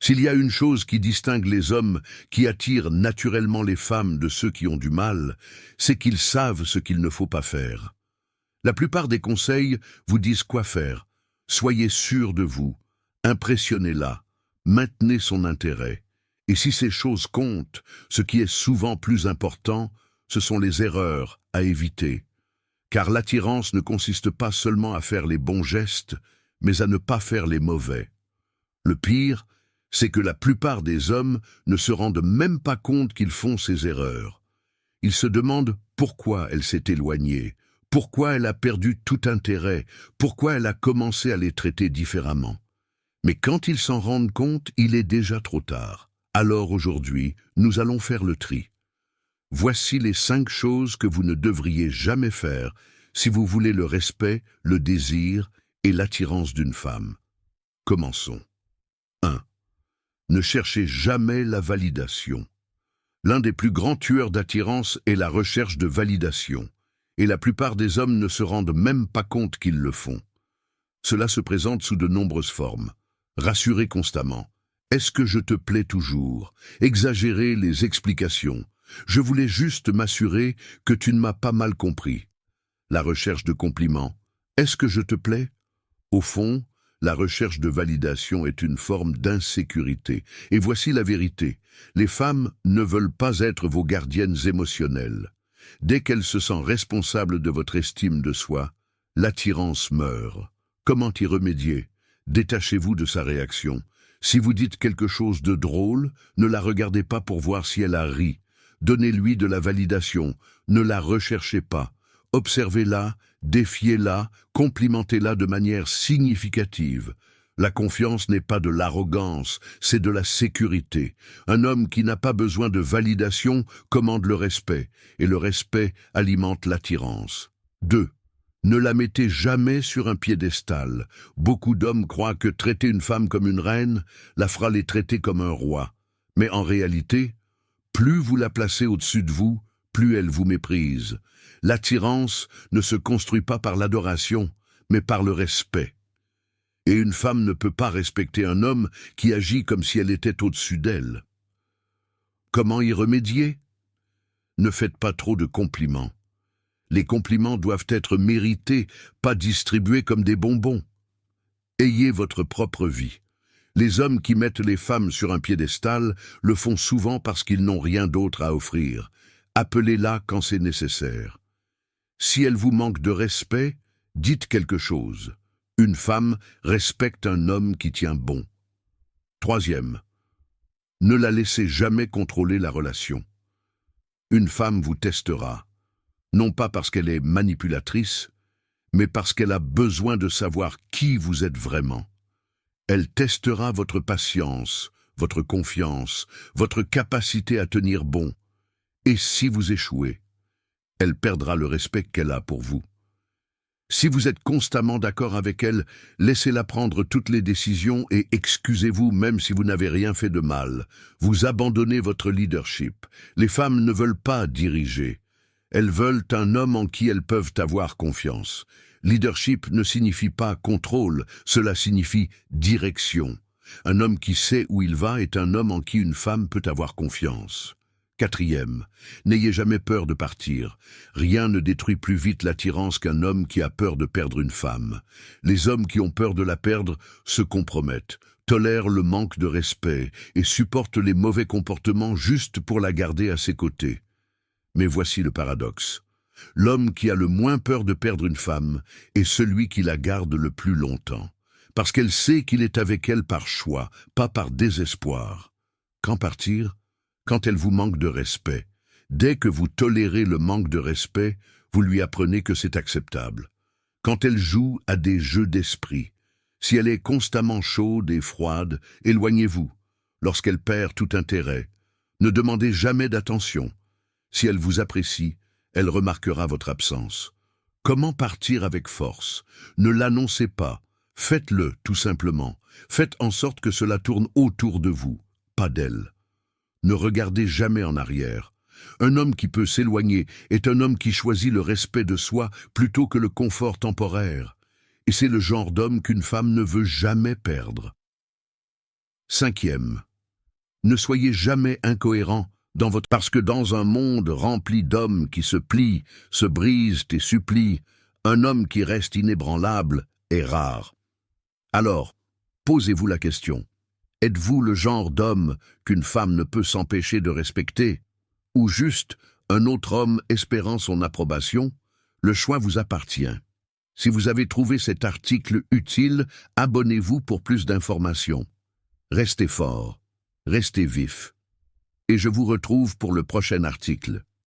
S'il y a une chose qui distingue les hommes qui attirent naturellement les femmes de ceux qui ont du mal, c'est qu'ils savent ce qu'il ne faut pas faire. La plupart des conseils vous disent quoi faire. Soyez sûr de vous, impressionnez-la, maintenez son intérêt. Et si ces choses comptent, ce qui est souvent plus important, ce sont les erreurs à éviter. Car l'attirance ne consiste pas seulement à faire les bons gestes, mais à ne pas faire les mauvais. Le pire, c'est que la plupart des hommes ne se rendent même pas compte qu'ils font ces erreurs. Ils se demandent pourquoi elle s'est éloignée, pourquoi elle a perdu tout intérêt, pourquoi elle a commencé à les traiter différemment. Mais quand ils s'en rendent compte, il est déjà trop tard. Alors aujourd'hui, nous allons faire le tri. Voici les 5 choses que vous ne devriez jamais faire si vous voulez le respect, le désir et l'attirance d'une femme. Commençons. 1. Ne cherchez jamais la validation. L'un des plus grands tueurs d'attirance est la recherche de validation, et la plupart des hommes ne se rendent même pas compte qu'ils le font. Cela se présente sous de nombreuses formes. Rassurer constamment. Est-ce que je te plais toujours? Exagérer les explications. Je voulais juste m'assurer que tu ne m'as pas mal compris. La recherche de compliments. Est-ce que je te plais? Au fond, la recherche de validation est une forme d'insécurité. Et voici la vérité. Les femmes ne veulent pas être vos gardiennes émotionnelles. Dès qu'elles se sentent responsables de votre estime de soi, l'attirance meurt. Comment y remédier? Détachez-vous de sa réaction. Si vous dites quelque chose de drôle, ne la regardez pas pour voir si elle a ri. Donnez-lui de la validation, ne la recherchez pas. Observez-la, défiez-la, complimentez-la de manière significative. La confiance n'est pas de l'arrogance, c'est de la sécurité. Un homme qui n'a pas besoin de validation commande le respect, et le respect alimente l'attirance. 2. Ne la mettez jamais sur un piédestal. Beaucoup d'hommes croient que traiter une femme comme une reine la fera les traiter comme un roi. Mais en réalité, plus vous la placez au-dessus de vous, plus elle vous méprise. L'attirance ne se construit pas par l'adoration, mais par le respect. Et une femme ne peut pas respecter un homme qui agit comme si elle était au-dessus d'elle. Comment y remédier? Ne faites pas trop de compliments. Les compliments doivent être mérités, pas distribués comme des bonbons. Ayez votre propre vie. Les hommes qui mettent les femmes sur un piédestal le font souvent parce qu'ils n'ont rien d'autre à offrir. Appelez-la quand c'est nécessaire. Si elle vous manque de respect, dites quelque chose. Une femme respecte un homme qui tient bon. 3. Ne la laissez jamais contrôler la relation. Une femme vous testera, non pas parce qu'elle est manipulatrice, mais parce qu'elle a besoin de savoir qui vous êtes vraiment. Elle testera votre patience, votre confiance, votre capacité à tenir bon. Et si vous échouez, elle perdra le respect qu'elle a pour vous. Si vous êtes constamment d'accord avec elle, laissez-la prendre toutes les décisions et excusez-vous même si vous n'avez rien fait de mal. Vous abandonnez votre leadership. Les femmes ne veulent pas diriger. Elles veulent un homme en qui elles peuvent avoir confiance. Leadership ne signifie pas contrôle, cela signifie direction. Un homme qui sait où il va est un homme en qui une femme peut avoir confiance. 4. N'ayez jamais peur de partir. Rien ne détruit plus vite l'attirance qu'un homme qui a peur de perdre une femme. Les hommes qui ont peur de la perdre se compromettent, tolèrent le manque de respect et supportent les mauvais comportements juste pour la garder à ses côtés. Mais voici le paradoxe. L'homme qui a le moins peur de perdre une femme est celui qui la garde le plus longtemps, parce qu'elle sait qu'il est avec elle par choix, pas par désespoir. Quand partir? Quand elle vous manque de respect. Dès que vous tolérez le manque de respect, vous lui apprenez que c'est acceptable. Quand elle joue à des jeux d'esprit, si elle est constamment chaude et froide, éloignez-vous. Lorsqu'elle perd tout intérêt, ne demandez jamais d'attention. Si elle vous apprécie, elle remarquera votre absence. Comment partir avec force? Ne l'annoncez pas. Faites-le, tout simplement. Faites en sorte que cela tourne autour de vous, pas d'elle. Ne regardez jamais en arrière. Un homme qui peut s'éloigner est un homme qui choisit le respect de soi plutôt que le confort temporaire. Et c'est le genre d'homme qu'une femme ne veut jamais perdre. Cinquième, ne soyez jamais incohérent parce que dans un monde rempli d'hommes qui se plient, se brisent et supplient, un homme qui reste inébranlable est rare. Alors, posez-vous la question. Êtes-vous le genre d'homme qu'une femme ne peut s'empêcher de respecter? Ou juste un autre homme espérant son approbation? Le choix vous appartient. Si vous avez trouvé cet article utile, abonnez-vous pour plus d'informations. Restez fort, restez vif. Et je vous retrouve pour le prochain article.